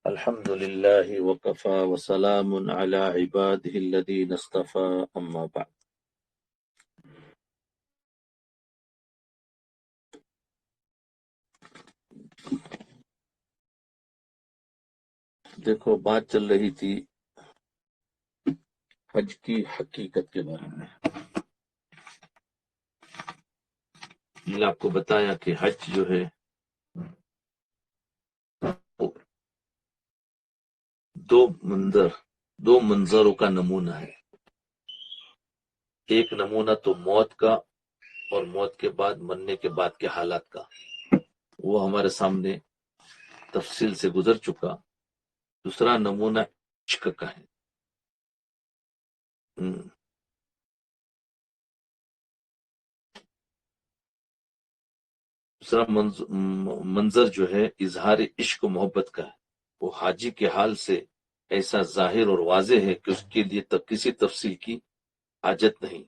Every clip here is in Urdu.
الحمد لله وكفى وسلام على عباده الذين اصطفى أما بعد. دیکھو، بات چل رہی تھی حج کی حقیقت کے بارے میں. میں نے آپ کو بتایا کہ حج جو ہے دو منظروں کا نمونہ ہے. ایک نمونہ تو موت کا اور موت کے بعد مرنے کے بعد کے حالات کا، وہ ہمارے سامنے تفصیل سے گزر چکا. دوسرا نمونہ عشق کا ہے. دوسرا منظر جو ہے اظہار عشق و محبت کا ہے. وہ حاجی کے حال سے ایسا ظاہر اور واضح ہے کہ اس کے لیے کسی تفصیل کی حاجت نہیں.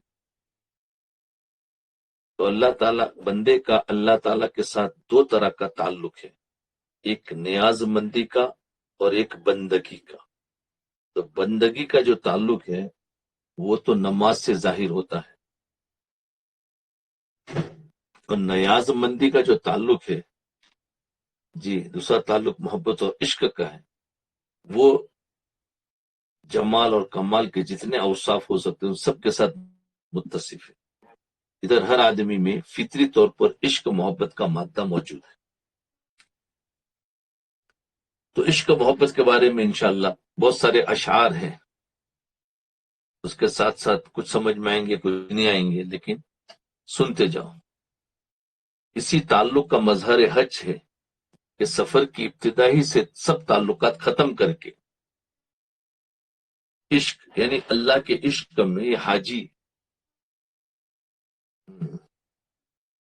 تو اللہ تعالیٰ بندے کا اللہ تعالیٰ کے ساتھ دو طرح کا تعلق ہے، ایک نیاز مندی کا اور ایک بندگی کا. تو بندگی کا جو تعلق ہے وہ تو نماز سے ظاہر ہوتا ہے، اور نیاز مندی کا جو تعلق ہے، دوسرا تعلق محبت اور عشق کا ہے، وہ جمال اور کمال کے جتنے اوصاف ہو سکتے ہیں ان سب کے ساتھ متصف ہے. ادھر ہر آدمی میں فطری طور پر عشق محبت کا مادہ موجود ہے. تو عشق محبت کے بارے میں انشاءاللہ بہت سارے اشعار ہیں، اس کے ساتھ ساتھ کچھ سمجھ میں آئیں گے کچھ نہیں آئیں گے، لیکن سنتے جاؤ. اسی تعلق کا مظہر حج ہے کہ سفر کی ابتدا ہی سے سب تعلقات ختم کر کے عشق یعنی اللہ کے عشق میں یہ حاجی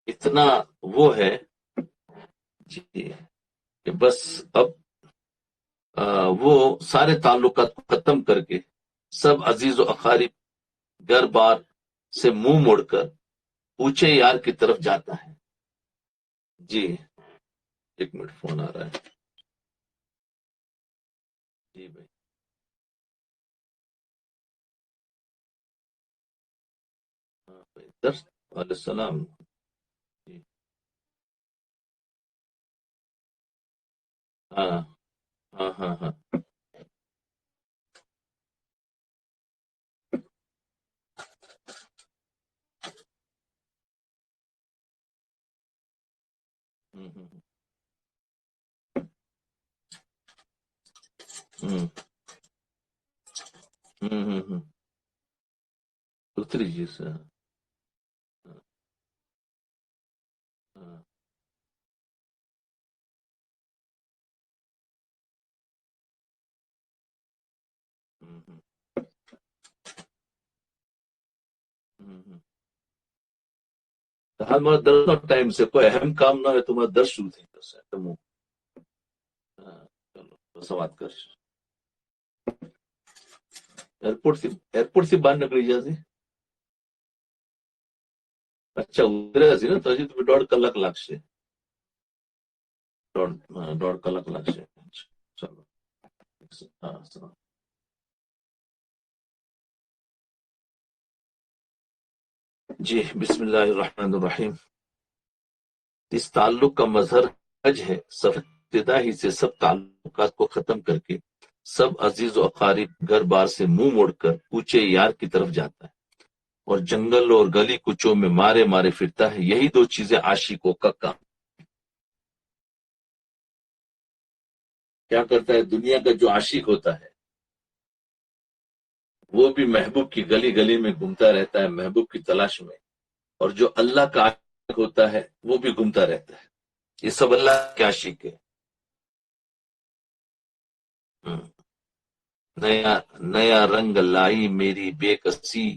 اتنا وہ ہے کہ بس اب وہ سارے تعلقات کو ختم کر کے سب عزیز و اقارب گھر بار سے منہ موڑ کر اونچے یار کی طرف جاتا ہے. ایک منٹ فون آ رہا ہے. بھائی درس علیہ السلام. ہاں ہاں ہاں ہاں دوسری چیز ہمارا درس ٹائم سے کوئی اہم کام نہ ہے، تمہارا درس شروع تھی چلو سوات کر ایئرپورٹ سے باہر نکلی جاتی. اچھا اترے سی نا تو تمہیں 1.5 کلاک سے 1.5 کلاک سے. چلو ہاں. بسم اللہ الرحمن الرحیم. اس تعلق کا مظہر حج ہے. سفر ابتدا ہی سے سب تعلقات کو ختم کر کے سب عزیز و اقارب گھر بار سے منہ موڑ کر اونچے یار کی طرف جاتا ہے اور جنگل اور گلی کوچوں میں مارے مارے پھرتا ہے. یہی دو چیزیں عاشقوں کا کام. کیا کرتا ہے؟ دنیا کا جو عاشق ہوتا ہے وہ بھی محبوب کی گلی گلی میں گھومتا رہتا ہے محبوب کی تلاش میں، اور جو اللہ کا عاشق ہوتا ہے وہ بھی گھومتا رہتا ہے. یہ سب اللہ کے عاشق ہے. نیا رنگ لائی میری بے کسی،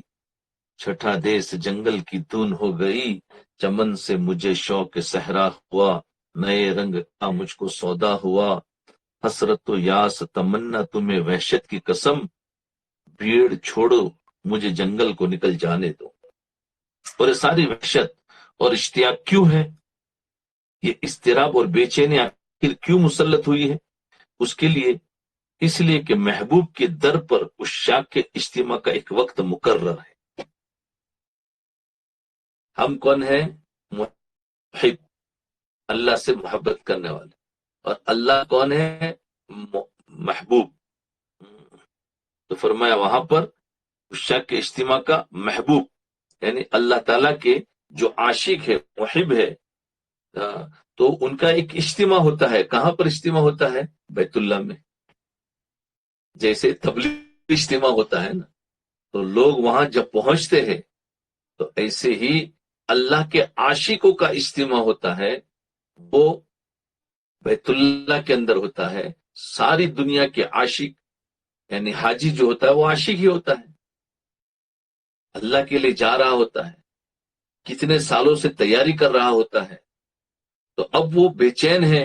چھٹا دیس جنگل کی دھن ہو گئی. چمن سے مجھے شوق صحرا ہوا، نئے رنگ کا مجھ کو سودا ہوا. حسرت و یاس تمنا تمہیں وحشت کی قسم، بھیڑ چھوڑو مجھے جنگل کو نکل جانے دو. اور یہ ساری وحشت اور اشتیاق کیوں ہے؟ یہ اضطراب اور بے چینی آخر کیوں مسلط ہوئی ہے؟ اس کے لیے اس لیے کہ محبوب کے در پر عشاق کے اجتماع کا ایک وقت مقرر ہے۔ ہم کون ہیں؟ محب، اللہ سے محبت کرنے والے، اور اللہ کون ہے؟ محبوب۔ تو فرمایا وہاں پر عشاق کے اجتماع کا محبوب یعنی اللہ تعالیٰ کے جو عاشق ہے، محب ہے، تو ان کا ایک اجتماع ہوتا ہے۔ کہاں پر اجتماع ہوتا ہے؟ بیت اللہ میں۔ جیسے تبلیغ اجتماع ہوتا ہے نا، تو لوگ وہاں جب پہنچتے ہیں تو ایسے ہی اللہ کے عاشقوں کا اجتماع ہوتا ہے، وہ بیت اللہ کے اندر ہوتا ہے۔ ساری دنیا کے عاشق یعنی حاجی جو ہوتا ہے وہ عاشق ہی ہوتا ہے، اللہ کے لیے جا رہا ہوتا ہے، کتنے سالوں سے تیاری کر رہا ہوتا ہے، تو اب وہ بے چین ہے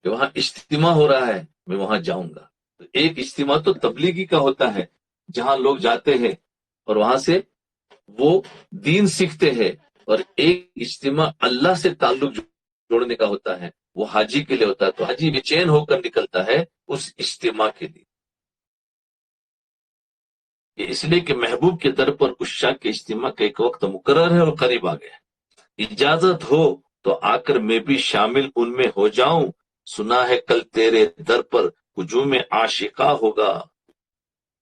کہ وہاں اجتماع ہو رہا ہے، میں وہاں جاؤں گا۔ تو ایک اجتماع تو تبلیغی کا ہوتا ہے جہاں لوگ جاتے ہیں اور وہاں سے وہ دین سیکھتے ہیں، اور ایک اجتماع اللہ سے تعلق جوڑنے کا ہوتا ہے، وہ حاجی کے لیے ہوتا ہے۔ تو حاجی بے چین ہو کر نکلتا ہے اس اجتماع کے لیے، اس لیے کہ محبوب کے در پر عشاق کے اجتماع کا ایک وقت مقرر ہے اور قریب آ گیا ہے۔ اجازت ہو تو آ کر میں بھی شامل ان میں ہو جاؤں، سنا ہے کل تیرے در پر ہجوم عاشقہ ہوگا۔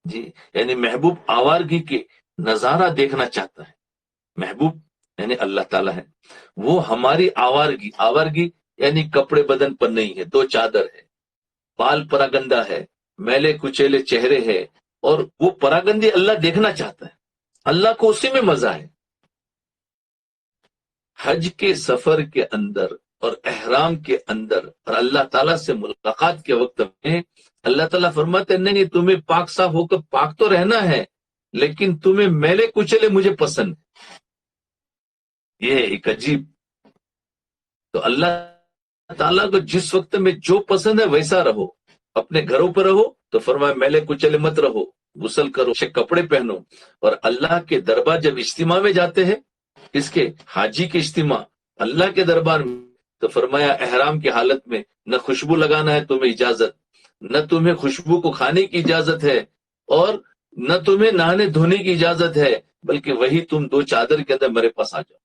جی، یعنی محبوب آوارگی کے نظارہ دیکھنا چاہتا ہے۔ محبوب یعنی اللہ تعالیٰ ہے، وہ ہماری آوارگی یعنی کپڑے بدن پر نہیں ہے، دو چادر ہے، بال پراگندہ ہے، میلے کچیلے چہرے ہے، اور وہ پراگندی اللہ دیکھنا چاہتا ہے، اللہ کو اسی میں مزہ ہے۔ حج کے سفر کے اندر اور احرام کے اندر اور اللہ تعالیٰ سے ملاقات کے وقت میں اللہ تعالیٰ فرماتے ہیں نہیں، تمہیں پاک صاف ہو کر پاک تو رہنا ہے، لیکن تمہیں میلے کچلے مجھے پسند ہے۔ یہ ہے ایک عجیب۔ تو اللہ تعالیٰ کو جس وقت میں جو پسند ہے ویسا رہو، اپنے گھروں پر رہو تو فرمایا میلے کچلے مت رہو، غسل کرو، اچھے کپڑے پہنو، اور اللہ کے دربار جب اجتماع میں جاتے ہیں، اس کے حاجی کے اجتماع اللہ کے دربار میں، تو فرمایا احرام کی حالت میں نہ خوشبو لگانا ہے تمہیں اجازت، نہ تمہیں خوشبو کو کھانے کی اجازت ہے، اور نہ تمہیں نہانے دھونے کی اجازت ہے، بلکہ وہی تم دو چادر کے اندر میرے پاس آ جاؤ۔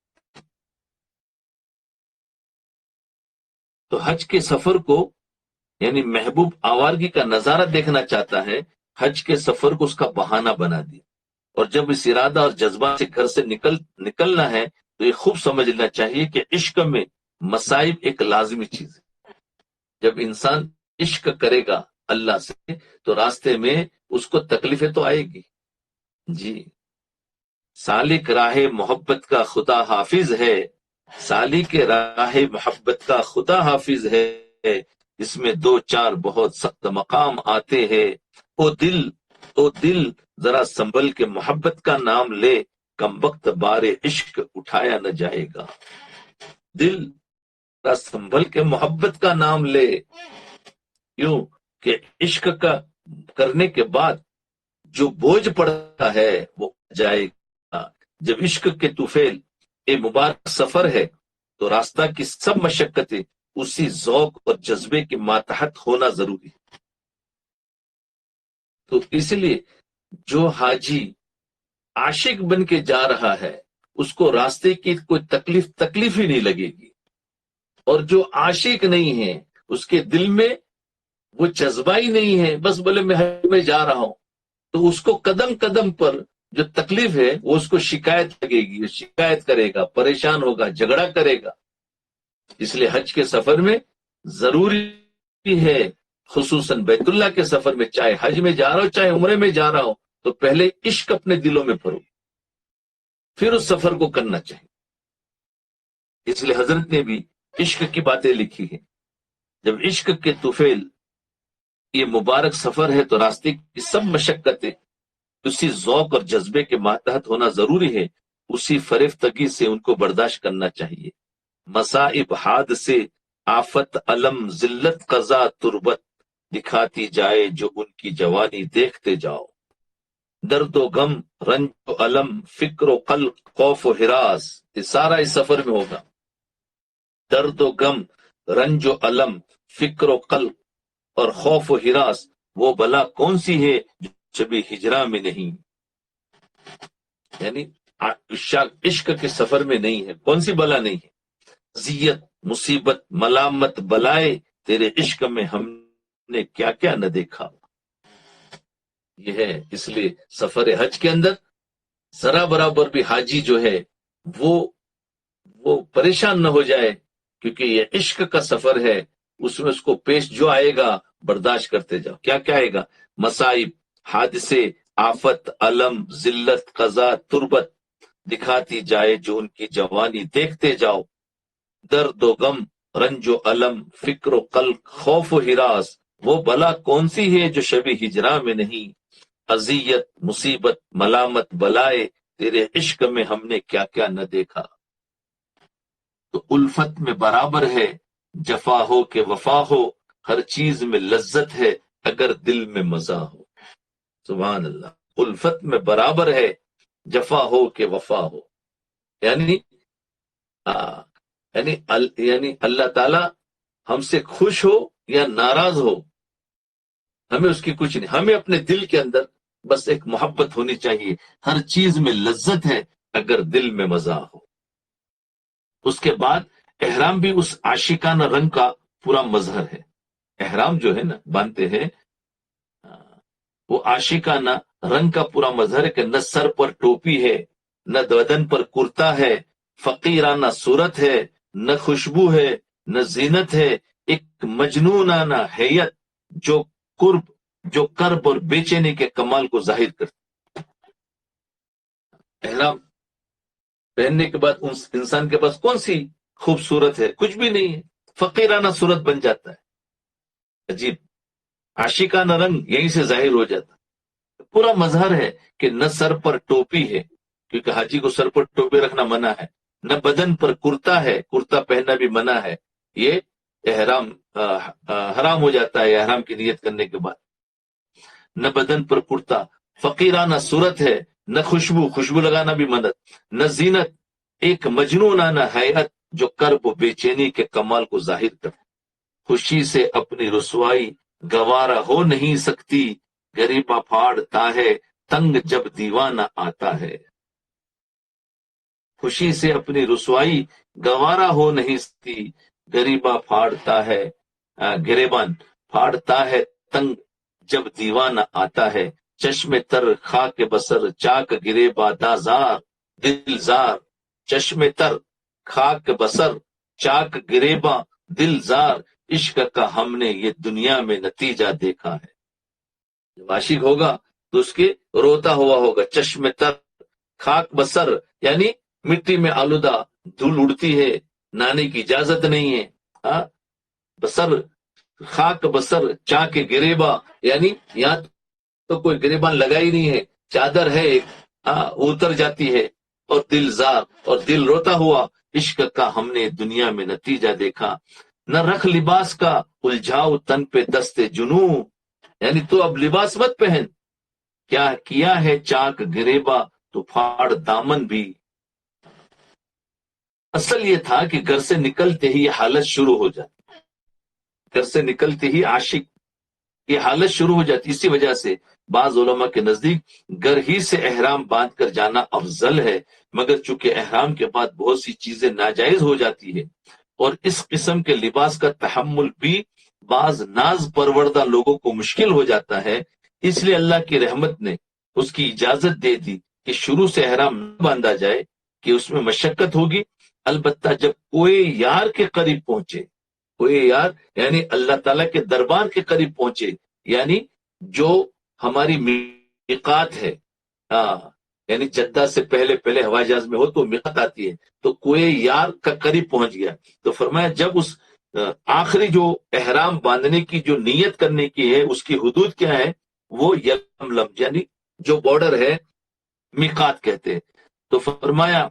تو حج کے سفر کو یعنی محبوب آوارگی کا نظارہ دیکھنا چاہتا ہے، حج کے سفر کو اس کا بہانہ بنا دیا، اور جب اس ارادہ اور جذبہ سے گھر سے نکلنا ہے تو یہ خوب سمجھنا چاہیے کہ عشق میں مصائب ایک لازمی چیز ہے۔ جب انسان عشق کرے گا اللہ سے تو راستے میں اس کو تکلیفیں تو آئے گی۔ جی، سالک راہ محبت کا خدا حافظ ہے، سالک راہ محبت کا خدا حافظ ہے، اس میں دو چار بہت سخت مقام آتے ہیں، او دل ذرا سنبھل کے محبت کا نام لے، کم وقت بار عشق اٹھایا نہ جائے گا۔ دل ذرا سنبھل کے محبت کا نام لے، کیوں کہ عشق کا کرنے کے بعد جو بوجھ پڑتا ہے وہ جائے گا۔ جب عشق کے طفیل اے مبارک سفر ہے تو راستہ کی سب مشقتیں اسی ذوق اور جذبے کے ماتحت ہونا ضروری ہے۔ تو اس لیے جو حاجی عاشق بن کے جا رہا ہے اس کو راستے کی کوئی تکلیف ہی نہیں لگے گی، اور جو عاشق نہیں ہے اس کے دل میں وہ جذبہ ہی نہیں ہے، بس بولے میں حج میں جا رہا ہوں، تو اس کو قدم قدم پر جو تکلیف ہے وہ اس کو شکایت لگے گی، شکایت کرے گا، پریشان ہوگا، جھگڑا کرے گا۔ اس لیے حج کے سفر میں ضروری ہے، خصوصاً بیت اللہ کے سفر میں، چاہے حج میں جا رہا ہو چاہے عمرے میں جا رہا ہو، تو پہلے عشق اپنے دلوں میں بھرو، پھر اس سفر کو کرنا چاہیے۔ اس لیے حضرت نے بھی عشق کی باتیں لکھی ہیں، جب عشق کے طفیل یہ مبارک سفر ہے تو راستے کی سب مشقتیں اسی ذوق اور جذبے کے ماتحت ہونا ضروری ہے، اسی فریفتگی سے ان کو برداشت کرنا چاہیے۔ مصائب حاد سے آفت علم ذلت قضا تربت دکھاتی جائے جو ان کی جوانی دیکھتے جاؤ، درد و غم رنج و علم فکر و قلق خوف و ہراس، یہ سارا اس سفر میں ہوگا۔ درد و غم رنج و علم فکر و قلق اور خوف و ہراس وہ بلا کون سی ہے جو شبِ ہجرا میں نہیں، یعنی عشق کے سفر میں نہیں ہے، کون سی بلا نہیں ہے؟ اذیت، مصیبت، ملامت، بلائے تیرے عشق میں ہم نے کیا کیا نہ دیکھا. یہ ہے اس لیے سفر حج کے اندر ذرا برابر بھی حاجی جو ہے وہ پریشان نہ ہو جائے، کیونکہ یہ عشق کا سفر ہے. اس میں اس کو پیش جو آئے گا برداشت کرتے جاؤ. کیا کیا آئے گا؟ مصائب، حادثے، آفت، علم، ذلت، قضا، تربت دکھاتی جائے جو ان کی جوانی، دیکھتے جاؤ. درد و غم، رنج و علم، فکر و قلق، خوف و ہراس، وہ بلا کون سی ہے جو شبِ ہجرا میں نہیں. اذیت، مصیبت، ملامت، بلائے تیرے عشق میں ہم نے کیا کیا نہ دیکھا. تو الفت میں برابر ہے جفا ہو کہ وفا ہو، ہر چیز میں لذت ہے اگر دل میں مزہ ہو. سبحان اللہ. الفت میں برابر ہے جفا ہو کہ وفا ہو، یعنی یعنی اللہ تعالی ہم سے خوش ہو یا ناراض ہو، ہمیں اس کی کچھ نہیں، ہمیں اپنے دل کے اندر بس ایک محبت ہونی چاہیے. ہر چیز میں لذت ہے اگر دل میں مزہ ہو. اس کے بعد احرام بھی اس عاشقانہ رنگ کا پورا مظہر ہے. احرام جو ہے نا باندھتے ہیں وہ عاشقانہ رنگ کا پورا مظہر ہے کہ نہ سر پر ٹوپی ہے، نہ بدن پر کرتا ہے، فقیرانہ صورت ہے، نہ خوشبو ہے، نہ زینت ہے، ایک مجنونانہ حیت جو کرب اور بے چینی کے کمال کو ظاہر کرتی. احرام پہننے کے بعد انسان کے پاس کون سی خوبصورت ہے؟ کچھ بھی نہیں ہے، فقیرانہ صورت بن جاتا ہے. عجیب، عاشقانہ رنگ یہیں سے ظاہر ہو جاتا. پورا مظہر ہے کہ نہ سر پر ٹوپی ہے، کیونکہ حاجی کو سر پر ٹوپی رکھنا منع ہے، نہ بدن پر کرتا ہے، کرتا پہننا بھی منع ہے. یہ احرام حرام ہو جاتا ہے احرام کی نیت کرنے کے بعد. نہ بدن پر کرتا، فقیرانہ صورت ہے، نہ خوشبو لگانا بھی منع، نہ زینت، ایک مجنونانہ حیت جو کرب و بے چینی کے کمال کو ظاہر کر. خوشی سے اپنی رسوائی گوارا ہو نہیں سکتی، غریبہ پھاڑتا ہے تنگ جب دیوانہ آتا ہے. خوشی سے اپنی رسوائی گوارا ہو نہیں سکتی، غریبہ پھاڑتا ہے گریبان پھاڑتا ہے تنگ جب دیوانہ آتا ہے. چشم تر خاک بسر چاک گریبا دازار دلزار، چشم تر خاک بسر چاک گریبا دلزار، عشق کا ہم نے یہ دنیا میں نتیجہ دیکھا ہے. جب عاشق ہوگا تو اس کے روتا ہوا ہوگا. چشم تر خاک بسر یعنی مٹی میں آلودہ، دھول اڑتی ہے، نانے کی اجازت نہیں ہے. بسر خاک بسر چاک گریبا، یعنی یہاں تو کوئی گریبان لگا ہی نہیں ہے، چادر ہے ایک اتر جاتی ہے. اور دلزار، اور دل روتا ہوا، عشق کا ہم نے دنیا میں نتیجہ دیکھا. نہ رکھ لباس کا الجھاؤ تن پہ دست جنوں، یعنی تو اب لباس مت پہن، کیا کیا ہے چاک گریبا تو پھاڑ دامن بھی. اصل یہ تھا کہ گھر سے نکلتے ہی یہ حالت شروع ہو جاتی، گھر سے نکلتے ہی عاشق یہ حالت شروع ہو جاتی. اسی وجہ سے بعض علماء کے نزدیک گھر ہی سے احرام باندھ کر جانا افضل ہے، مگر چونکہ احرام کے بعد بہت سی چیزیں ناجائز ہو جاتی ہے اور اس قسم کے لباس کا تحمل بھی بعض ناز پروردہ لوگوں کو مشکل ہو جاتا ہے، اس لیے اللہ کی رحمت نے اس کی اجازت دے دی کہ شروع سے احرام نہ باندھا جائے، کہ اس میں مشقت ہوگی. البتہ جب کوئی یار کے قریب پہنچے، کوئی یار یعنی اللہ تعالیٰ کے دربار کے قریب پہنچے، یعنی جو ہماری میقات ہے، یعنی جدہ سے پہلے ہوائی جہاز میں ہو تو میقات آتی ہے، تو کوئی یار کا قریب پہنچ گیا تو فرمایا جب اس آخری جو احرام باندھنے کی جو نیت کرنے کی ہے اس کی حدود کیا ہے، وہ یلملم یعنی جو بارڈر ہے میقات کہتے ہیں. تو فرمایا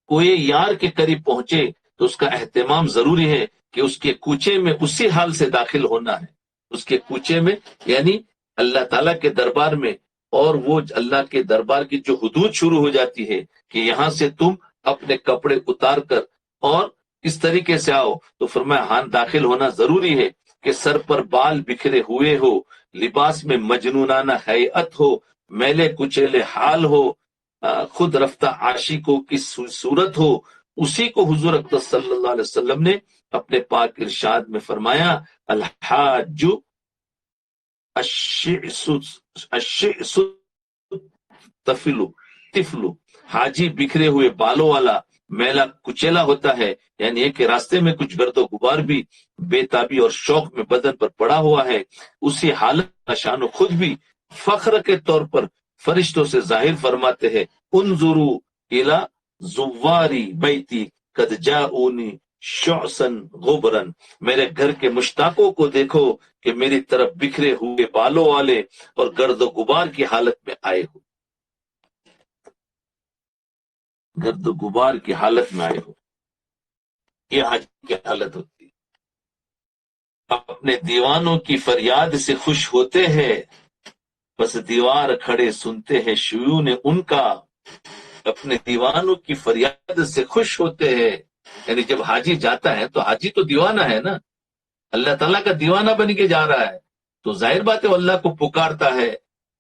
کوئی یار کے قریب پہنچے تو اس کا اہتمام ضروری ہے کہ اس کے کوچے میں اسی حال سے داخل ہونا ہے. اس کے کوچے میں یعنی اللہ تعالیٰ کے دربار میں، اور وہ اللہ کے دربار کی جو حدود شروع ہو جاتی ہے کہ یہاں سے تم اپنے کپڑے اتار کر اور اس طریقے سے آؤ، تو فرمایا ہاں داخل ہونا ضروری ہے کہ سر پر بال بکھرے ہوئے ہو، لباس میں مجنونانہ حیت ہو، میلے کچیلے حال ہو، خود رفتہ عاشقوں کی صورت ہو، اسی کو حضور اقدس صلی اللہ علیہ وسلم نے اپنے پاک ارشاد میں فرمایا، الحاج الشعث تفلو تفلو، حاجی بکھرے ہوئے بالوں والا میلا کچیلا ہوتا ہے، یعنی ایک راستے میں کچھ گرد و غبار بھی بے تابی اور شوق میں بدن پر پڑا ہوا ہے، اسی حالت کا شان و خود بھی فخر کے طور پر فرشتوں سے ظاہر فرماتے ہیں، انظروا الی زواری بیتی قد جاؤنی شعثا غبرا، میرے گھر کے مشتاقوں کو دیکھو کہ میری طرف بکھرے ہوئے بالوں والے اور گرد و غبار کی حالت میں آئے ہو، گرد و غبار کی حالت میں آئے ہو، یہ حج کی حالت ہوتی ہے۔ اپنے دیوانوں کی فریاد سے خوش ہوتے ہیں، بس دیوار کھڑے سنتے ہیں شیون ان کا، اپنے دیوانوں کی فریاد سے خوش ہوتے ہیں، یعنی جب حاجی جاتا ہے تو حاجی تو دیوانہ ہے نا، اللہ تعالیٰ کا دیوانہ بن کے جا رہا ہے، تو ظاہر بات ہے وہ اللہ کو پکارتا ہے،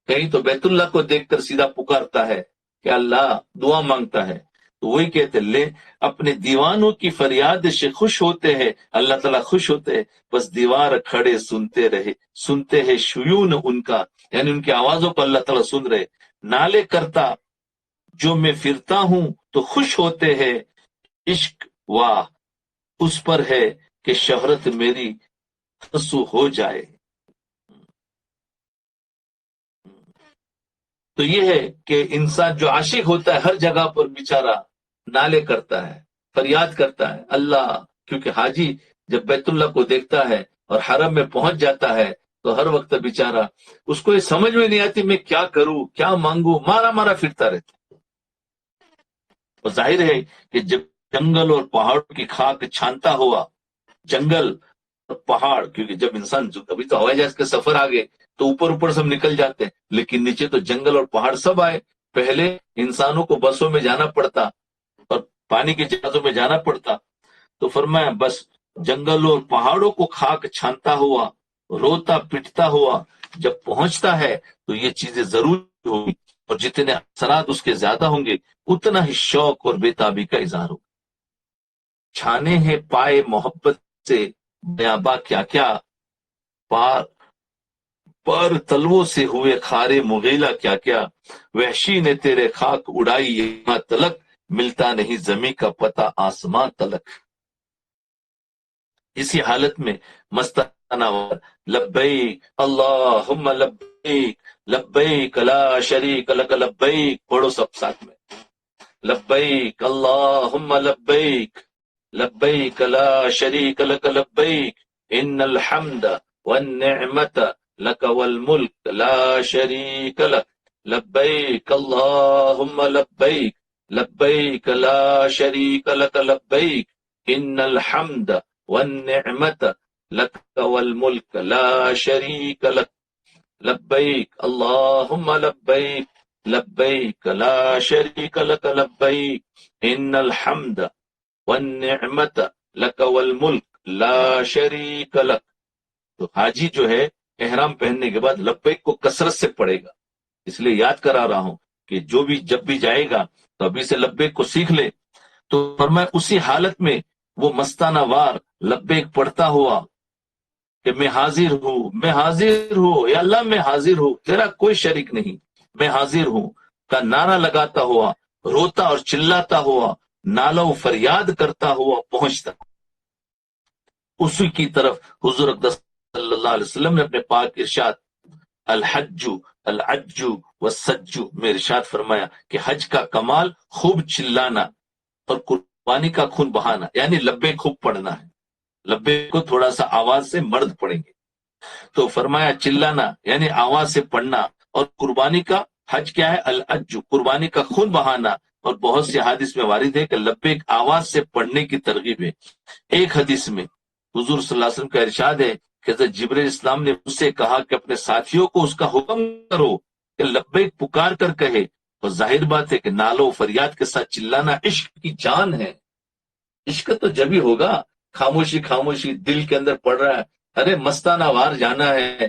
کہیں تو بیت اللہ کو دیکھ کر سیدھا پکارتا ہے کہ اللہ دعا مانگتا ہے، تو وہی کہتے لے اپنے دیوانوں کی فریاد سے خوش ہوتے ہیں، اللہ تعالیٰ خوش ہوتے ہیں، بس دیوار کھڑے سنتے ہیں شیون ان کا، یعنی ان کی آوازوں کو اللہ تعالیٰ سن رہے، نالے کرتا جو میں پھرتا ہوں تو خوش ہوتے ہیں، عشق واہ اس پر ہے کہ شہرت میری خسو ہو جائے۔ تو یہ ہے کہ انسان جو عاشق ہوتا ہے ہر جگہ پر بیچارہ نالے کرتا ہے، فریاد کرتا ہے اللہ، کیونکہ حاجی جب بیت اللہ کو دیکھتا ہے اور حرم میں پہنچ جاتا ہے تو ہر وقت بیچارہ اس کو یہ سمجھ میں نہیں آتی میں کیا کروں کیا مانگوں، مارا مارا پھرتا رہتا، اور ظاہر ہے کہ جب جنگل اور پہاڑوں کی خاک چھانتا ہوا، جنگل اور پہاڑ، کیونکہ جب انسان ابھی تو ہوائی جہاز کے سفر آ گئے تو اوپر سب نکل جاتے ہیں، لیکن نیچے تو جنگل اور پہاڑ سب آئے، پہلے انسانوں کو بسوں میں جانا پڑتا اور پانی کے جہازوں میں جانا پڑتا، تو فرمایا بس جنگلوں اور پہاڑوں کو خاک چھانتا ہوا، روتا پٹتا ہوا جب پہنچتا ہے تو یہ چیزیں ضرور ہوگی، اور جتنے اثرات اس کے زیادہ ہوں گے اتنا ہی شوق اور بے تابی کا اظہار ہوگا۔ چھانے ہیں پائے محبت سے بیاباں کیا کیا، پر تلووں سے ہوئے خارے مغیلہ کیا کیا، وحشی نے تیرے خاک اڑائی یہاں تلک، ملتا نہیں زمیں کا پتہ آسماں تلک۔ اسی حالت میں مستانہ لبیک اللہم لبیک لبیک لا شریک لک لبیک، پڑھو سب ساتھ میں، لبیک اللہم لبیک لبیک لا شریک لک لبیک، ان الحمد والنعمت لک والملک لا شریک لک، لبیک اللہم لبیک لبیک لا شریک لک لبیک، ان الحمد والنعمت لک والملک لا شریک لک، لبیک اللہم لبیک لبیک لا شریک لک لبیک، ان الحمد والنعمت لک والملک لا شریک لک۔ تو حاجی جو ہے احرام پہننے کے بعد لبیک کو کثرت سے پڑھے گا، اس لیے یاد کرا رہا ہوں کہ جو بھی جب بھی جائے گا تو ابھی سے لبیک کو سیکھ لے، تو فرمایا اسی حالت میں وہ مستانہ وار لبیک پڑھتا ہوا کہ میں حاضر ہوں یا اللہ میں حاضر ہوں، تیرا کوئی شریک نہیں، میں حاضر ہوں کا نعرہ لگاتا ہوا، روتا اور چلاتا ہوا، نالہ و فریاد کرتا ہوا پہنچتا، اسی کی طرف حضور اقدس صلی اللہ علیہ وسلم نے اپنے پاک ارشاد الحج العج والسج میں ارشاد فرمایا کہ حج کا کمال خوب چلانا اور قربانی کا خون بہانا، یعنی لبیک خوب پڑھنا ہے، لبیک کو تھوڑا سا آواز سے مرد پڑھیں گے، تو فرمایا چلانا یعنی آواز سے پڑھنا، اور قربانی کا حج کیا ہے العج، قربانی کا خون بہانا، اور بہت سی حدیث میں وارد ہے کہ لبیک آواز سے پڑھنے کی ترغیب ہے۔ ایک حدیث میں حضور صلی اللہ علیہ وسلم کا ارشاد ہے کہ حضرت جبرائیل اسلام نے اس سے کہا کہ اپنے ساتھیوں کو اس کا حکم کرو کہ لبیک پکار کر کہے، اور ظاہر بات ہے کہ نالو فریاد کے ساتھ چلانا عشق کی جان ہے، عشق تو جب ہی ہوگا، خاموشی دل کے اندر پڑ رہا ہے، ارے مستانہ وار جانا ہے،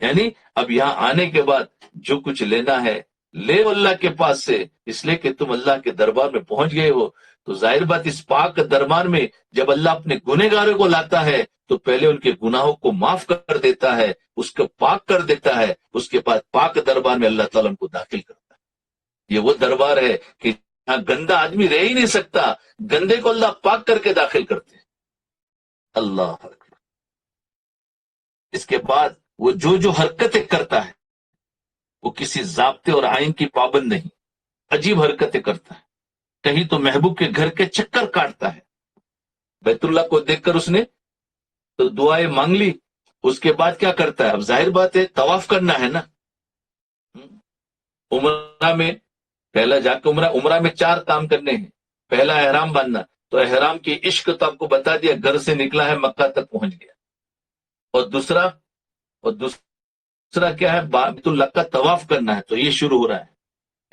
یعنی اب یہاں آنے کے بعد جو کچھ لینا ہے لے اللہ کے پاس سے، اس لیے کہ تم اللہ کے دربار میں پہنچ گئے ہو۔ تو ظاہر بات اس پاک دربار میں جب اللہ اپنے گنہگاروں کو لاتا ہے تو پہلے ان کے گناہوں کو معاف کر دیتا ہے، اس کو پاک کر دیتا ہے، اس کے بعد پاک دربار میں اللہ تعالیٰ ان کو داخل کرتا ہے۔ یہ وہ دربار ہے کہ جہاں گندا آدمی رہ ہی نہیں سکتا، گندے کو اللہ پاک کر کے داخل کرتے ہیں۔ اللہ اکبر۔ اس کے بعد وہ جو حرکتیں کرتا ہے وہ کسی ضابطے اور آئین کی پابند نہیں، عجیب حرکتیں کرتا ہے۔ کہیں تو محبوب کے گھر کے چکر کاٹتا ہے، بیت اللہ کو دیکھ کر اس نے تو دعائیں مانگ لی، اس کے بعد کیا کرتا ہے؟ اب ظاہر بات ہے طواف کرنا ہے نا، عمرہ میں پہلا جا کے عمرہ میں 4 کام کرنے ہیں۔ پہلا احرام باندھنا، تو احرام کی عشق تو آپ کو بتا دیا، گھر سے نکلا ہے مکہ تک پہنچ گیا۔ اور دوسرا کیا ہے؟ بیت اللہ کا طواف کرنا ہے، تو یہ شروع ہو رہا ہے۔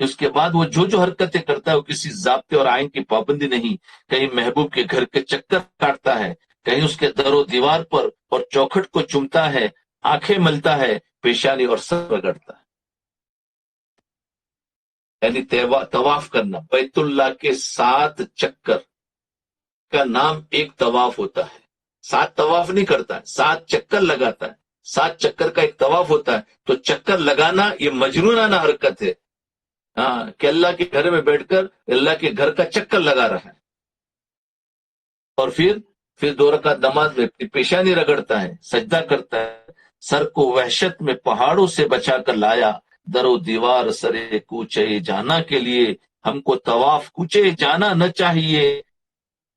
اس کے بعد وہ جو حرکتیں کرتا ہے وہ کسی ضابطے اور آئین کی پابندی نہیں، کہیں محبوب کے گھر کے چکر کاٹتا ہے، کہیں اس کے در و دیوار پر اور چوکھٹ کو چومتا ہے، آنکھیں ملتا ہے، پیشانی اور سر رگڑتا ہے۔ یعنی طواف کرنا، بیت اللہ کے 7 چکر کا نام ایک طواف ہوتا ہے۔ 7 طواف نہیں کرتا ہے، 7 چکر لگاتا ہے، 7 چکر کا ایک طواف ہوتا ہے۔ تو چکر لگانا یہ مجنونانہ حرکت ہے، ہاں، کہ اللہ کے گھر میں بیٹھ کر اللہ کے گھر کا چکر لگا رہا ہے۔ اور پھر 2 رکعت نماز میں پیشانی رگڑتا ہے، سجدہ کرتا ہے، سر کو وحشت میں پہاڑوں سے بچا کر لایا، در و دیوار سرے کوچے جانا کے لیے، ہم کو طواف کوچے جانا نہ چاہیے،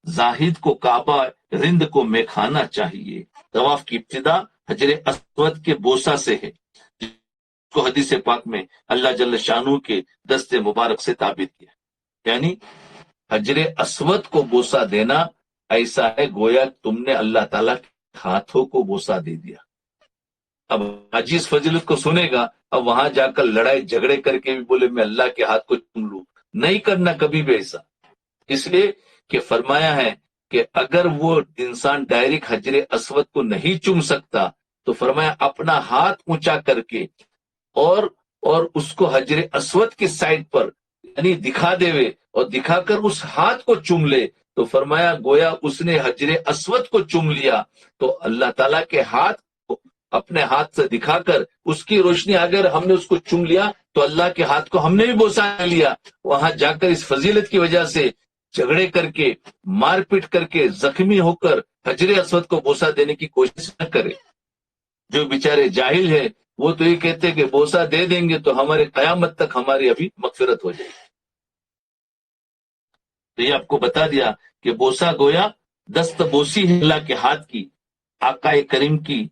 زاہد کو کعبہ رند کو میخانا چاہیے۔ طواف کی ابتدا حجر اسود کے بوسہ سے ہے، کو حدیث پاک میں اللہ جل شانو کے دست مبارک سے ثابت کیا، یعنی حجر اسود کو بوسہ دینا ایسا ہے گویا تم نے اللہ تعالیٰ کے ہاتھوں کو بوسہ دے دیا۔ اب حاجی اس فضیلت کو سنے گا، اب وہاں جا کر لڑائی جھگڑے کر کے بھی بولے میں اللہ کے ہاتھ کو چوم لوں، نہیں کرنا کبھی بھی ایسا۔ اس لیے کہ فرمایا ہے کہ اگر وہ انسان ڈائریکٹ حجر اسود کو نہیں چوم سکتا تو فرمایا اپنا ہاتھ اونچا کر کے اور اس کو حجر اسود کی سائڈ پر یعنی دکھا دے اور دکھا کر اس ہاتھ کو چوم لے، تو فرمایا گویا اس نے حجر اسود کو چوم لیا۔ تو اللہ تعالیٰ کے ہاتھ کو اپنے ہاتھ سے دکھا کر اس کی روشنی اگر ہم نے اس کو چوم لیا تو اللہ کے ہاتھ کو ہم نے بھی بوسہ لیا۔ وہاں جا کر اس فضیلت کی وجہ سے جھگڑے کر کے مار پیٹ کر کے زخمی ہو کر حجر اسود کو بوسہ دینے کی کوشش نہ کرے۔ جو بیچارے جاہل ہے وہ تو یہ کہتے کہ بوسہ دے دیں گے تو ہمارے قیامت تک ہماری ابھی مغفرت ہو جائے گی۔ تو یہ آپ کو بتا دیا کہ بوسہ گویا دست بوسی ہے اللہ کے ہاتھ کی، آقا کریم کی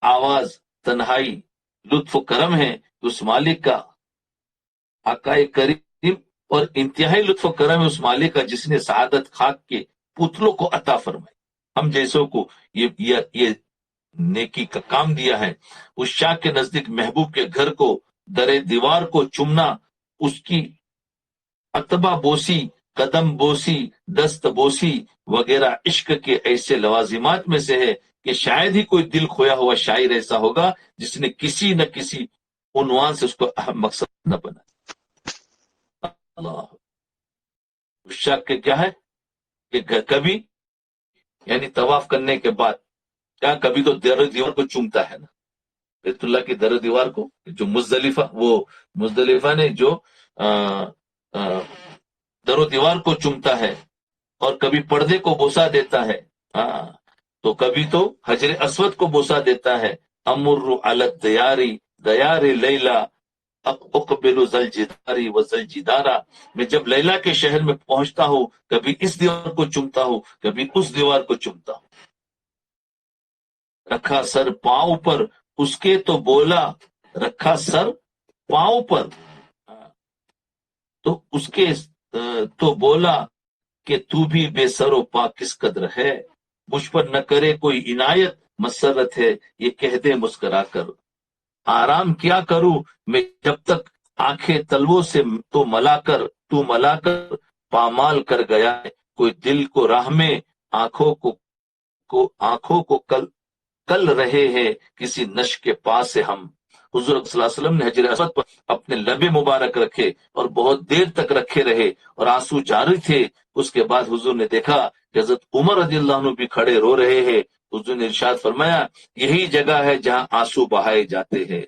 آواز تنہائی لطف و کرم ہے اس مالک کا، آقا کریم اور انتہائی لطف و کرم ہے اس مالک کا جس نے سعادت خاک کے پتلوں کو عطا فرمائی، ہم جیسوں کو یہ نیکی کا کام دیا ہے۔ اس شاہ کے نزدیک محبوب کے گھر کو در دیوار کو چومنا، اس کی اتبا بوسی، قدم بوسی، دست بوسی وغیرہ عشق کے ایسے لوازمات میں سے ہے کہ شاید ہی کوئی دل کھویا ہوا شاعر ایسا ہوگا جس نے کسی نہ کسی عنوان سے اس کو اہم مقصد نہ بنا۔ اللہ، اس شاہ کے کیا ہے کہ کبھی یعنی طواف کرنے کے بعد کیا کبھی تو در دیوار کو چومتا ہے نا، بیت اللہ کی در دیوار کو، جو مزدلفہ نے جو در و دیوار کو چومتا ہے، اور کبھی پردے کو بوسہ دیتا ہے، ہاں، تو کبھی تو حجر اسود کو بوسہ دیتا ہے۔ امر علی دیار لیلا اقبل زلجداری و زلجدارا، میں جب لیلا کے شہر میں پہنچتا ہوں کبھی اس دیوار کو چومتا ہوں کبھی اس دیوار کو چومتا ہوں۔ رکھا سر پاؤں پر اس کے تو بولا، رکھا سر پاؤں پر تو اس کے تو بولا کہ تو بھی بے سر و پا کس قدر ہے، مجھ پر نہ کرے کوئی عنایت مسرت ہے، یہ کہہ دے مسکرا کر، آرام کیا کروں میں جب تک آنکھیں تلووں سے تو ملا کر پامال کر گیا ہے، کوئی دل کو راہ میں آنکھوں کو کل رہے ہیں کسی نش کے پاس سے ہم۔ حضور صلی اللہ علیہ وسلم نے حجر اسود پر اپنے لبے مبارک رکھے اور بہت دیر تک رکھے رہے اور آنسو جاری تھے۔ اس کے بعد حضور نے دیکھا کہ حضرت عمر رضی اللہ عنہ بھی کھڑے رو رہے ہیں۔ حضور نے ارشاد فرمایا یہی جگہ ہے جہاں آنسو بہائے جاتے ہیں،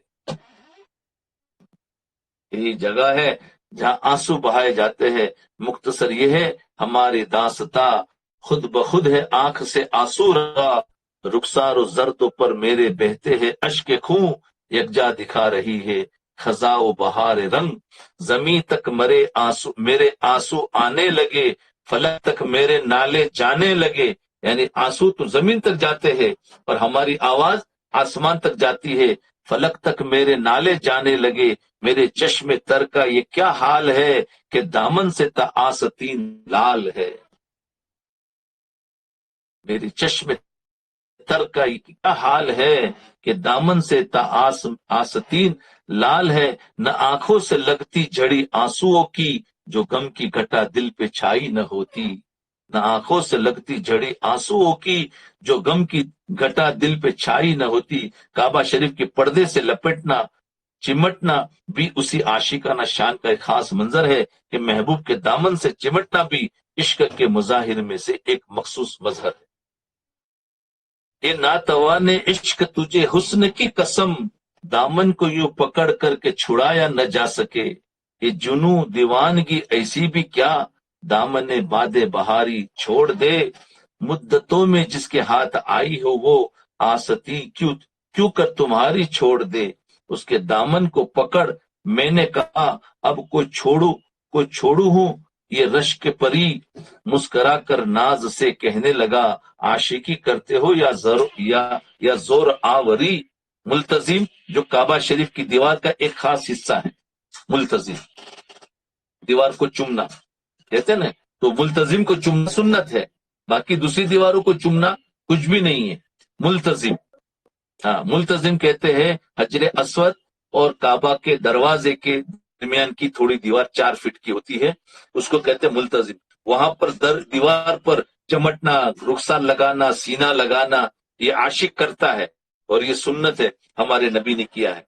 یہی جگہ ہے جہاں آنسو بہائے جاتے ہیں۔ مختصر یہ ہے ہماری داستاں خود بخود ہے آنکھ سے آنسو رہا، رخسار و زردوں پر میرے بہتے ہیں اشک خوں، یکجا دکھا رہی ہے خزاں و بہار رنگ، زمیں تک میرے آنسو آنے لگے، فلک تک میرے نالے جانے لگے۔ یعنی آنسو تو زمین تک جاتے ہیں اور ہماری آواز آسمان تک جاتی ہے۔ فلک تک میرے نالے جانے لگے، میرے چشم تر کا یہ کیا حال ہے کہ دامن سے تا آستین لال ہے۔ میری چشم تر کا یہ کیا حال ہے کہ دامن سے تا آستین لال ہے، نہ آنکھوں سے لگتی جھڑی آنسوؤں کی جو غم کی گھٹا دل پہ چھائی نہ ہوتی، نہ آنکھوں سے لگتی جھڑی آنسوؤں کی جو غم کی گھٹا دل پہ چھائی نہ ہوتی۔ کعبہ شریف کے پردے سے لپٹنا چمٹنا بھی اسی عاشقانہ شان کا ایک خاص منظر ہے کہ محبوب کے دامن سے چمٹنا بھی عشق کے مظاہر میں سے ایک مخصوص مظہر ہے۔ یہ ناتوان عشق تجھے حسن کی قسم، دامن کو یوں پکڑ کر کے چھڑایا نہ جا سکے، یہ جنوں دیوانگی ایسی بھی کیا دامن باد بہاری چھوڑ دے، مدتوں میں جس کے ہاتھ آئی ہو وہ آستی کیوں کر تمہاری چھوڑ دے، اس کے دامن کو پکڑ میں نے کہا اب کوئی چھوڑو ہوں یہ رشک پری، مسکرا کر ناز سے کہنے لگا عاشقی کرتے ہو یا زور آوری۔ ملتزم جو کعبہ شریف کی دیوار کا ایک خاص حصہ ہے، ملتزم دیوار کو چومنا کہتے ہیں نا، تو ملتزم کو چومنا سنت ہے، باقی دوسری دیواروں کو چومنا کچھ بھی نہیں ہے۔ ملتزم، ہاں ملتزم کہتے ہیں حجر اسود اور کعبہ کے دروازے کے درمیان کی تھوڑی دیوار 4 فٹ کی ہوتی ہے، اس کو کہتے ہیں ملتزم۔ وہاں پر دیوار پر چمٹنا، رخسار لگانا، سینہ لگانا، یہ عاشق کرتا ہے اور یہ سنت ہے، ہمارے نبی نے کیا ہے۔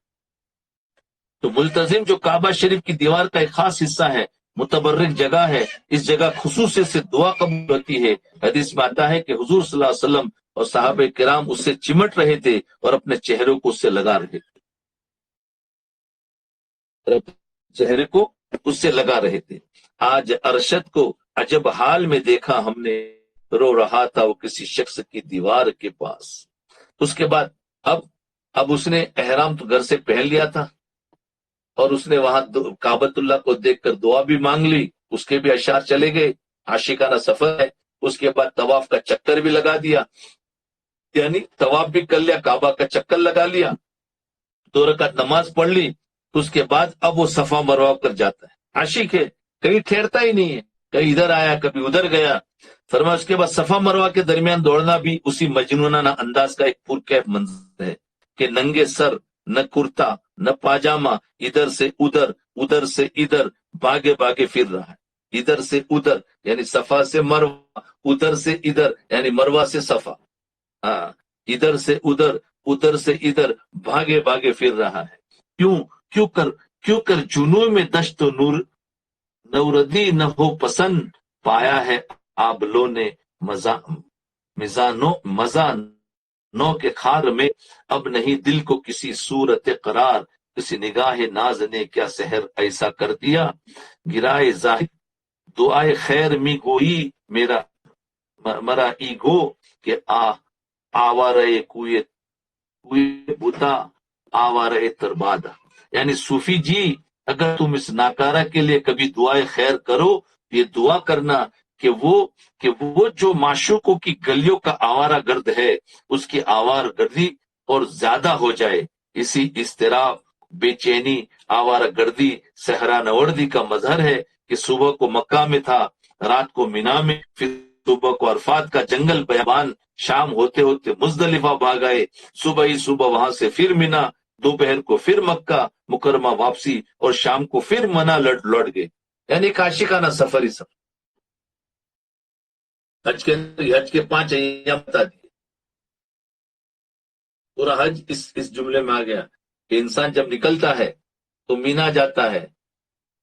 تو ملتزم جو کعبہ شریف کی دیوار کا ایک خاص حصہ ہے، متبرک جگہ ہے، اس جگہ خصوصی سے دعا قبول ہوتی ہے۔ حدیث میں آتا ہے کہ حضور صلی اللہ علیہ وسلم اور صحابہ کرام اس سے چمٹ رہے تھے اور اپنے چہروں کو اس سے لگا رہے تھے، چہرے کو اس سے لگا رہے تھے۔ آج ارشد کو عجب حال میں دیکھا ہم نے، رو رہا تھا وہ کسی شخص کی دیوار کے پاس۔ اس کے بعد اب اس نے احرام تو گھر سے پہن لیا تھا اور اس نے وہاں کعبۃ اللہ کو دیکھ کر دعا بھی مانگ لی، اس کے بھی اشعار چلے گئے، عاشقانہ سفر ہے۔ اس کے بعد طواف کا چکر بھی لگا دیا، یعنی طواف بھی کر لیا، کعبہ کا چکر لگا لیا، 2 رکعت نماز پڑھ لی۔ اس کے بعد اب وہ صفا مروہ کر جاتا ہے، عاشق ہے، کہیں ٹھہرتا ہی نہیں ہے، کہیں ادھر آیا کبھی ادھر گیا۔ فرمایا اس کے بعد صفا مروہ کے درمیان دوڑنا بھی اسی مجنونانہ انداز کا ایک پرکیف منظر ہے کہ ننگے سر، نہ کرتا نہ پاجامہ، ادھر سے ادھر سے ادھر بھاگے پھر رہا ہے، ادھر سے ادھر یعنی صفا سے مروہ، ادھر سے ادھر یعنی مروہ سے صفا، ہاں ادھر سے ادھر سے ادھر بھاگے پھر رہا ہے۔ کیوں کر جنوں میں دشت و نوردی نہ ہو پسند، پایا ہے آبلو نے مزانوں کے خار میں، اب نہیں دل کو کسی صورت قرار، کسی نگاہ ناز نے کیا سحر ایسا کر دیا، گرائے زاہد دعائے خیر می گوئی مرا ای گو کہ آوارے کوئے بوتا آوارے تربادا۔ یعنی صوفی جی اگر تم اس ناکارہ کے لیے کبھی دعائے خیر کرو، یہ دعا کرنا کہ وہ جو معشوقوں کی گلیوں کا آوارہ گرد ہے، اس کی آوار گردی اور زیادہ ہو جائے۔ اسی اضطراب، بے چینی، آوارہ گردی صحرا نوردی کا مظہر ہے کہ صبح کو مکہ میں تھا، رات کو مینا میں، پھر صبح کو عرفات کا جنگل بیابان، شام ہوتے ہوتے مزدلفہ بھاگ آئے، صبح ہی صبح وہاں سے پھر مینا، دوپہر کو پھر مکہ مکرمہ واپسی اور شام کو پھر منا لوٹ گئے۔ یعنی ایک عاشقانہ سفر ہی سفر۔ حج کے 5 ایام بتا دیے۔ پورا حج اس جملے میں آ گیا کہ انسان جب نکلتا ہے تو مینا جاتا ہے،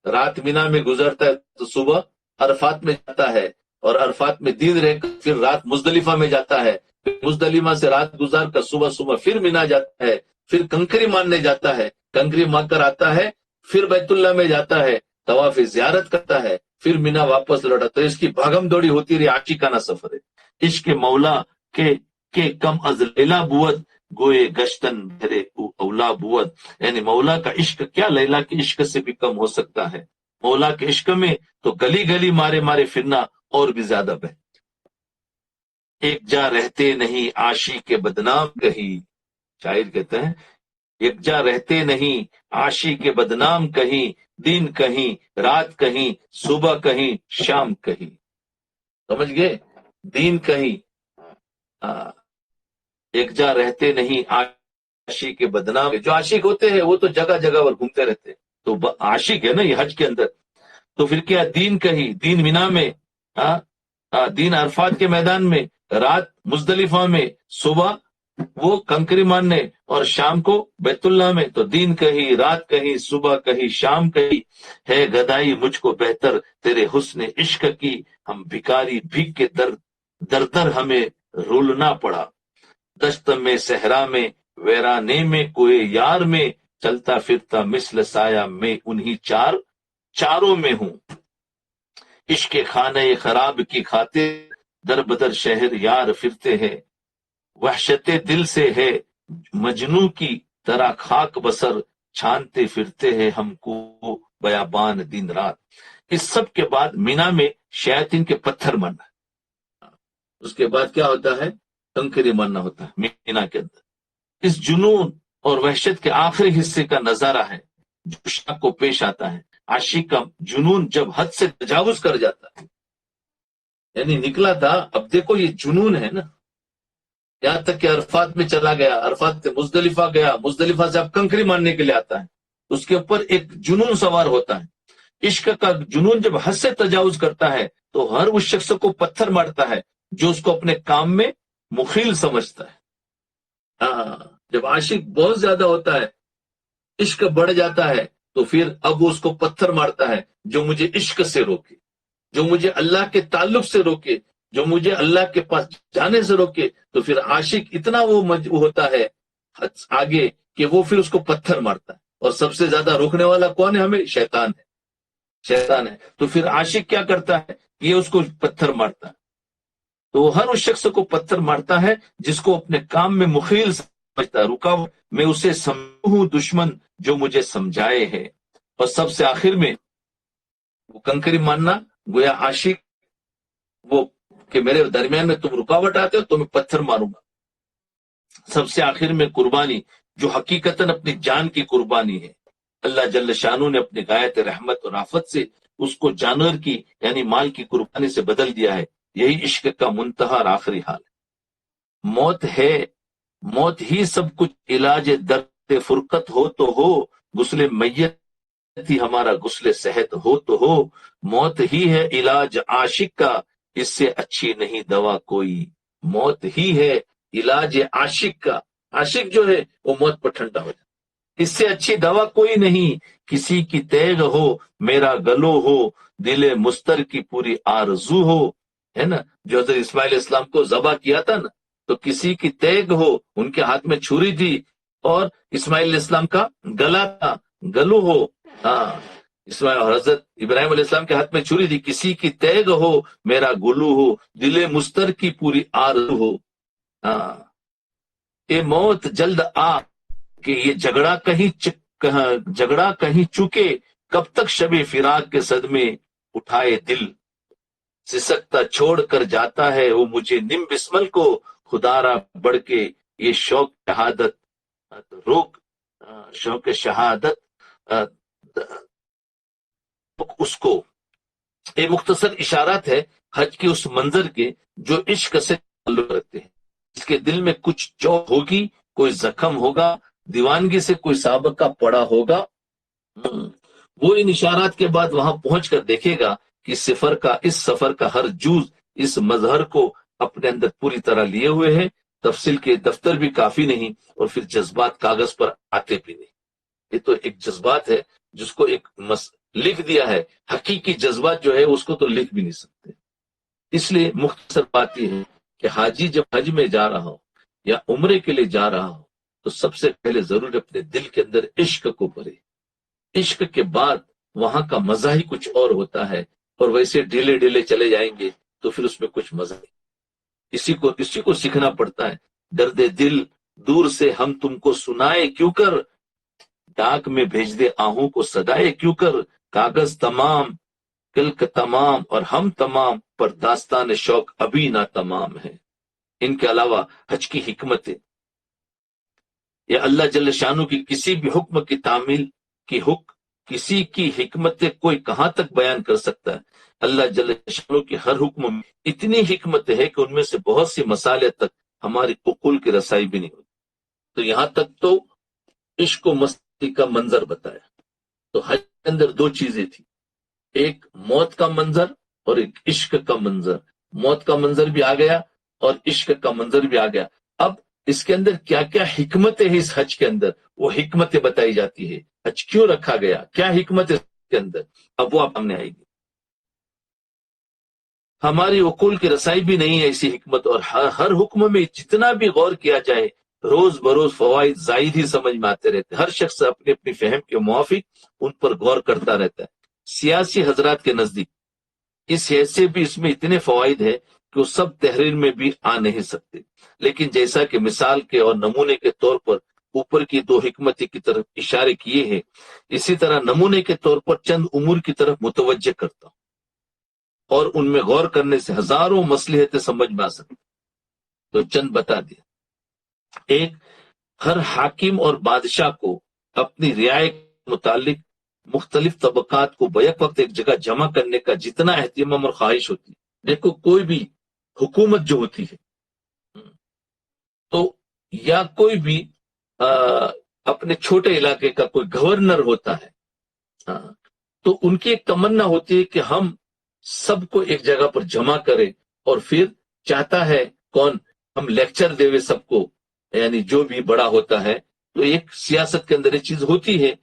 رات مینا میں گزرتا ہے تو صبح عرفات میں جاتا ہے، اور عرفات میں دن رہ کر پھر رات مزدلفہ میں جاتا ہے، پھر مزدلفہ سے رات گزار کر صبح پھر مینا جاتا ہے، پھر کنکری مارنے جاتا ہے، کنکری مار کر آتا ہے، پھر بیت اللہ میں جاتا ہے، طواف زیارت کرتا ہے، پھر مینا واپس لوٹا. تو اس کی بھاگم دوڑی ہوتی رہی، عاشقانہ سفر ہے. عشق مولا کے کم از لیلا بود، گوئے گشتن بہرے اولا بود. یعنی مولا کا عشق کیا لیلا کے عشق سے بھی کم ہو سکتا ہے. مولا کے عشق میں تو گلی گلی مارے مارے پھرنا اور بھی زیادہ بہتر. ایک جا رہتے نہیں عاشق کے بدنام کہیں، شاعر کہتے ہیں ایک جا رہتے نہیں عاشق کے بدنام کہیں، دن کہیں رات کہیں صبح کہیں شام کہیں. سمجھ گئے؟ دین کہیں ایک جا رہتے نہیں عاشق کے بدنام. جو عاشق ہوتے ہیں وہ تو جگہ جگہ پر گھومتے رہتے ہیں، تو عاشق ہے نا یہ حج کے اندر. تو پھر کیا دین کہیں، دین مینا میں، دین عرفات کے میدان میں، رات مزدلفہ میں، صبح وہ کنکری مارنے اور شام کو بیت اللہ میں. تو دین کہیں رات کہیں صبح کہیں شام کہیں، ہے گدائی مجھ کو بہتر تیرے حسن عشق کی. ہم بھکاری بھیگ کے در ہمیں رولنا پڑا. دشت میں صحرا میں ویرانے میں کوئے یار میں، چلتا پھرتا مثل سایہ میں انہی چاروں میں ہوں. عشق خانہ خراب کی خاطر در بدر شہر یار پھرتے ہیں. وحشت دل سے ہے مجنوں کی طرح خاک بسر، چھانتے پھرتے ہیں ہم کو بیابان دن رات. اس سب کے بعد مینا میں شیاطین کے پتھر مارنا، اس کے بعد کیا ہوتا ہے؟ کنکری مارنا ہوتا ہے مینا کے اندر. اس جنون اور وحشت کے آخری حصے کا نظارہ ہے جو شاہ کو پیش آتا ہے. عاشق کا جنون جب حد سے تجاوز کر جاتا ہے، یعنی نکلا تھا، اب دیکھو یہ جنون ہے نا، یہاں تک کہ عرفات میں چلا گیا، عرفات سے مزدلفہ گیا، مزدلفہ سے اب کنکری مارنے کے لیے آتا ہے. اس کے اوپر ایک جنون سوار ہوتا ہے. عشق کا جنون جب حد سے تجاوز کرتا ہے تو ہر اس شخص کو پتھر مارتا ہے جو اس کو اپنے کام میں مخیل سمجھتا ہے. جب عاشق بہت زیادہ ہوتا ہے، عشق بڑھ جاتا ہے، تو پھر اب وہ اس کو پتھر مارتا ہے جو مجھے عشق سے روکے، جو مجھے اللہ کے تعلق سے روکے، جو مجھے اللہ کے پاس جانے سے روکے. تو پھر عاشق اتنا وہ ہوتا ہے آگے کہ وہ پھر اس کو پتھر مارتا ہے. اور سب سے زیادہ روکنے والا کون ہے؟ ہمیں شیطان ہے. تو پھر عاشق کیا کرتا ہے؟ یہ اس کو پتھر مارتا ہے. تو وہ ہر اس شخص کو پتھر مارتا ہے جس کو اپنے کام میں مخیل سمجھتا ہے. رکا میں اسے سمجھوں دشمن جو مجھے سمجھائے ہے. اور سب سے آخر میں وہ کنکری مارنا، گویا عاشق وہ کہ میرے درمیان میں تم رکاوٹ آتے ہو تو میں پتھر ماروں گا. سب سے آخر میں قربانی جو حقیقتاً اپنی جان کی قربانی ہے. اللہ جل شانو نے اپنی غایت رحمت اور آفت سے اس کو جانور کی یعنی مال کی قربانی سے بدل دیا ہے. یہی عشق کا منتہا اور آخری حال ہے. موت ہی سب کچھ، علاج درد فرقت ہو تو ہو، غسل میت ہی ہمارا غسل صحت ہو تو ہو. موت ہی ہے علاج عاشق کا، اس سے اچھی نہیں دوا کوئی. موت ہی ہے علاج عاشق کا، عاشق جو ہے وہ موت پر ٹھنڈا ہو جائے. اس سے اچھی دوا کوئی نہیں. کسی کی تیغ ہو میرا گلو ہو، دل مستر کی پوری آرزو ہو. ہے نا، جو حضرت اسماعیل اسلام کو ذبح کیا تھا نا، تو کسی کی تیغ ہو، ان کے ہاتھ میں چھری تھی اور اسماعیل اسلام کا گلا تھا، گلو ہو. اسماعیل اور حضرت ابراہیم علیہ السلام کے ہاتھ میں چھری تھی. کسی کی تیغ ہو میرا گلو ہو، دل مستر کی پوری آرزو ہو. اے موت جلد آ کہ یہ جھگڑا کہیں چکے، کب تک شب فراق کے صدمے اٹھائے دل. سسکتا چھوڑ کر جاتا ہے وہ مجھے نم بسمل کو، خدارا بڑھ کے یہ شوق شہادت اس کو. یہ مختصر اشارات ہے حج کے اس منظر کے جو عشق سے تعلق رکھتے ہیں. اس کے دل میں کچھ چوٹ ہوگی، کوئی زخم ہوگا، دیوانگی سے کوئی سابقہ پڑا ہوگا. وہ ان اشارات کے بعد وہاں پہنچ کر دیکھے گا کہ اس سفر کا ہر جز اس مظہر کو اپنے اندر پوری طرح لیے ہوئے ہے. تفصیل کے دفتر بھی کافی نہیں اور پھر جذبات کاغذ پر آتے بھی نہیں. یہ تو ایک جذبات ہے جس کو ایک لکھ دیا ہے. حقیقی جذبات جو ہے اس کو تو لکھ بھی نہیں سکتے. اس لیے مختصر بات یہ ہے کہ حاجی جب حج میں جا رہا ہو یا عمرے کے لیے جا رہا ہو تو سب سے پہلے ضرور اپنے دل کے اندر عشق کو بھرے. عشق کے بعد وہاں کا مزہ ہی کچھ اور ہوتا ہے، اور ویسے ڈھیلے ڈھیلے چلے جائیں گے تو پھر اس میں کچھ مزہ نہیں. اسی کو سیکھنا پڑتا ہے. درد دل دور سے ہم تم کو سنائے کیوں کر، ڈاک میں بھیج دے آہوں کو صدائے کیوں کر، کاغذ تمام کلک تمام اور ہم تمام، پر داستان شوق ابھی نہ تمام ہے. ان کے علاوہ حج کی حکمتیں یا اللہ جل شانو کی کسی بھی حکم کی تعمیل کی کسی کی حکمت کوئی کہاں تک بیان کر سکتا ہے. اللہ جل شانو کی ہر حکم میں اتنی حکمت ہے کہ ان میں سے بہت سی مسائل تک ہماری عقول کی رسائی بھی نہیں ہوتی. تو یہاں تک تو عشق و مستی کا منظر بتایا. تو حج کے اندر دو چیزیں تھی، ایک موت کا منظر اور ایک عشق کا منظر. موت کا منظر بھی آ گیا اور عشق کا منظر بھی آ گیا. اب اس کے اندر کیا کیا حکمتیں ہیں اس حج کے اندر، وہ حکمتیں بتائی جاتی ہے. حج کیوں رکھا گیا، کیا حکمت ہے اس کے اندر، اب وہ آپ سامنے آئے گی. ہماری عقول کی رسائی بھی نہیں ہے ایسی حکمت، اور ہر حکم میں جتنا بھی غور کیا جائے روز بروز فوائد زائد ہی سمجھ میں آتے رہتے. ہر شخص اپنی اپنی فہم کے موافق ان پر غور کرتا رہتا ہے. سیاسی حضرات کے نزدیک اس حیث سے بھی اس میں اتنے فوائد ہیں کہ وہ سب تحریر میں بھی آ نہیں سکتے. لیکن جیسا کہ مثال کے اور نمونے کے طور پر اوپر کی دو حکمتیں کی طرف اشارے کیے ہیں، اسی طرح نمونے کے طور پر چند امور کی طرف متوجہ کرتا ہوں، اور ان میں غور کرنے سے ہزاروں مصلحتیں سمجھ میں آ سکتی. تو چند بتا دیا. ایک، ہر حاکم اور بادشاہ کو اپنی رعایا کے متعلق مختلف طبقات کو بیک وقت ایک جگہ جمع کرنے کا جتنا اہتمام اور خواہش ہوتی ہے. دیکھو کوئی بھی حکومت جو ہوتی ہے تو یا کوئی بھی اپنے چھوٹے علاقے کا کوئی گورنر ہوتا ہے، تو ان کی ایک تمنا ہوتی ہے کہ ہم سب کو ایک جگہ پر جمع کریں، اور پھر چاہتا ہے کون، ہم لیکچر دے ہوئے سب کو، یعنی جو بھی بڑا ہوتا ہے. تو ایک سیاست کے اندر یہ چیز ہوتی ہے،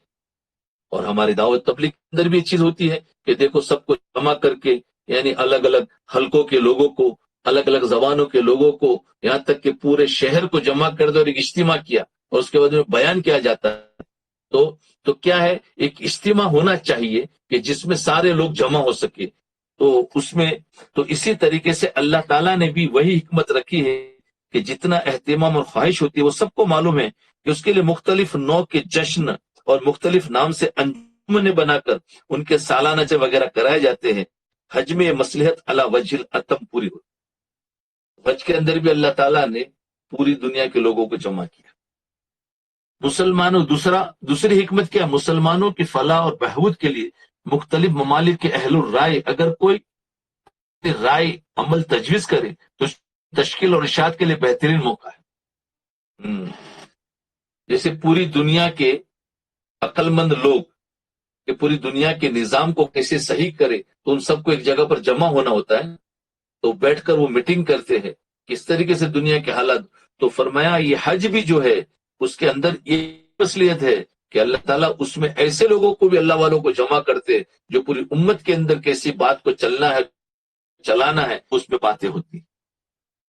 اور ہماری دعوت تبلیغ کے اندر بھی یہ چیز ہوتی ہے کہ دیکھو سب کو جمع کر کے، یعنی الگ الگ حلقوں کے لوگوں کو، الگ الگ زبانوں کے لوگوں کو، یہاں تک کہ پورے شہر کو جمع کر دو اور ایک اجتماع کیا، اور اس کے بعد میں بیان کیا جاتا ہے. تو کیا ہے، ایک اجتماع ہونا چاہیے کہ جس میں سارے لوگ جمع ہو سکے. تو اس میں تو اسی طریقے سے اللہ تعالیٰ نے بھی وہی حکمت رکھی ہے کہ جتنا اہتمام اور خواہش ہوتی ہے وہ سب کو معلوم ہے کہ اس کے لیے مختلف نوع کے جشن اور مختلف نام سے انجمنیں بنا کر ان کے سالانہ سے وغیرہ کرائے جاتے ہیں. حج میں یہ مصلحت علی وجہ الاتم پوری ہوتی. حج کے اندر بھی اللہ تعالیٰ نے پوری دنیا کے لوگوں کو جمع کیا. مسلمانوں دوسری حکمت کیا، مسلمانوں کی فلاح اور بہبود کے لیے مختلف ممالک کے اہل الرائے اگر کوئی رائے عمل تجویز کرے تو تشکیل اور ارشاد کے لیے بہترین موقع ہے. جیسے پوری دنیا کے عقل مند لوگ کہ پوری دنیا کے نظام کو کیسے صحیح کرے، تو ان سب کو ایک جگہ پر جمع ہونا ہوتا ہے، تو بیٹھ کر وہ میٹنگ کرتے ہیں کس طریقے سے دنیا کے حالات. تو فرمایا یہ حج بھی جو ہے اس کے اندر یہ مصلحت ہے کہ اللہ تعالیٰ اس میں ایسے لوگوں کو بھی اللہ والوں کو جمع کرتے جو پوری امت کے اندر کیسی بات کو چلانا ہے اس میں باتیں ہوتی.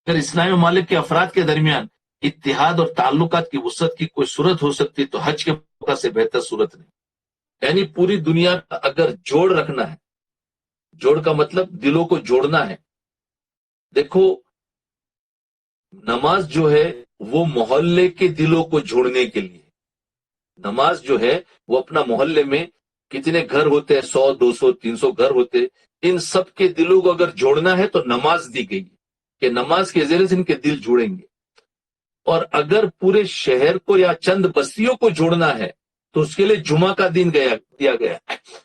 اگر اسلامی ممالک کے افراد کے درمیان اتحاد اور تعلقات کی وسعت کی کوئی صورت ہو سکتی تو حج کے موقع سے بہتر صورت نہیں. یعنی پوری دنیا کا اگر جوڑ رکھنا ہے، جوڑ کا مطلب دلوں کو جوڑنا ہے. دیکھو نماز جو ہے وہ محلے کے دلوں کو جوڑنے کے لیے، نماز جو ہے وہ اپنا محلے میں کتنے گھر ہوتے ہیں، 100 200 300 گھر ہوتے، ان سب کے دلوں کو اگر جوڑنا ہے تو نماز دی گئی کہ نماز کے ذریعے سے ان کے دل جڑیں گے. اور اگر پورے شہر کو یا چند بستیوں کو جوڑنا ہے تو اس کے لیے جمعہ کا دن دیا گیا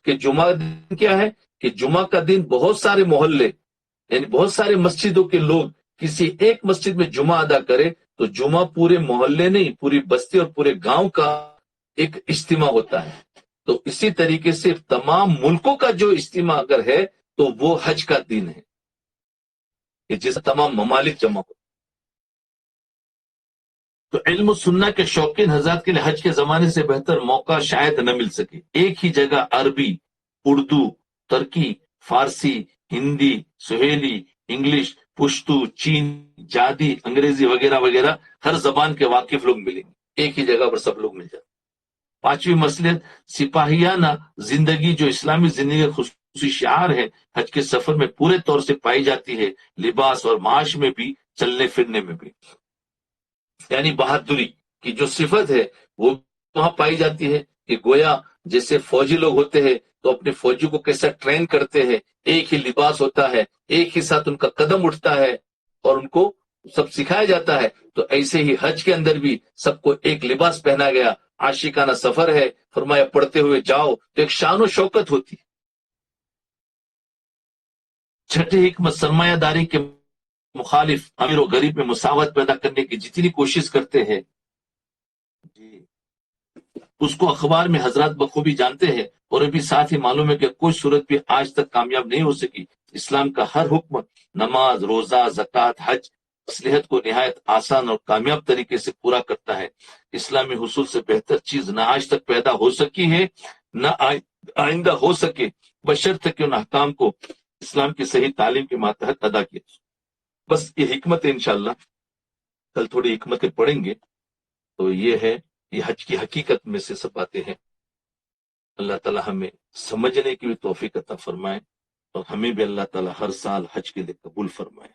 کہ جمعہ دن کیا ہے کہ جمعہ کا دن بہت سارے محلے یعنی بہت سارے مسجدوں کے لوگ کسی ایک مسجد میں جمعہ ادا کرے تو جمعہ پورے محلے نہیں، پوری بستی اور پورے گاؤں کا ایک اجتماع ہوتا ہے. تو اسی طریقے سے تمام ملکوں کا جو اجتماع اگر ہے تو وہ حج کا دن ہے کہ جس تمام ممالک جمع ہو. تو علم و سننا کے شوقین حضرات کے لیے حج کے زمانے سے بہتر موقع شاید نہ مل سکے. ایک ہی جگہ عربی، اردو، ترکی، فارسی، ہندی، سہیلی، انگلش، پشتو، چین، جادی، انگریزی وغیرہ وغیرہ ہر زبان کے واقف لوگ ملیں گے. ایک ہی جگہ پر سب لوگ مل جاتے. پانچویں مصلحت سپاہیانہ زندگی جو اسلامی زندگی کا خصوصی شعار ہے، حج کے سفر میں پورے طور سے پائی جاتی ہے، لباس اور معاش میں بھی، چلنے پھرنے میں بھی. یعنی بہادری کی جو صفت ہے وہ وہاں پائی جاتی ہے کہ گویا جیسے فوجی لوگ ہوتے ہیں تو اپنے فوجی کو کیسا ٹرین کرتے ہیں، ایک ہی لباس ہوتا ہے، ایک ہی ساتھ ان کا قدم اٹھتا ہے اور ان کو سب سکھایا جاتا ہے. تو ایسے ہی حج کے اندر بھی سب کو ایک لباس پہنا گیا، عاشقانہ سفر ہے، فرمایا پڑھتے ہوئے جاؤ تو ایک شان و شوکت ہوتی. چھٹی حکمت سرمایہ داری کے مخالف امیر و غریب میں مساوات پیدا کرنے کی جتنی کوشش کرتے ہیں اس کو اخبار میں حضرات بخوبی جانتے ہیں، اور ابھی ساتھ ہی معلوم ہے کہ کوئی صورت بھی آج تک کامیاب نہیں ہو سکی. اسلام کا ہر حکم نماز، روزہ، زکوٰۃ، حج مصلحت کو نہایت آسان اور کامیاب طریقے سے پورا کرتا ہے. اسلامی حصول سے بہتر چیز نہ آج تک پیدا ہو سکی ہے، نہ آئندہ ہو سکے، بشرطے کہ ان احکام کو اسلام کی صحیح تعلیم کے ماتحت ادا کیا. بس یہ حکمت ہے، انشاءاللہ کل تھوڑی حکمتیں پڑھیں گے. تو یہ ہے، یہ حج کی حقیقت میں سے سب باتیں ہیں. اللہ تعالی ہمیں سمجھنے کی بھی توفیق عطا فرمائے، اور ہمیں بھی اللہ تعالی ہر سال حج کے لیے قبول فرمائے.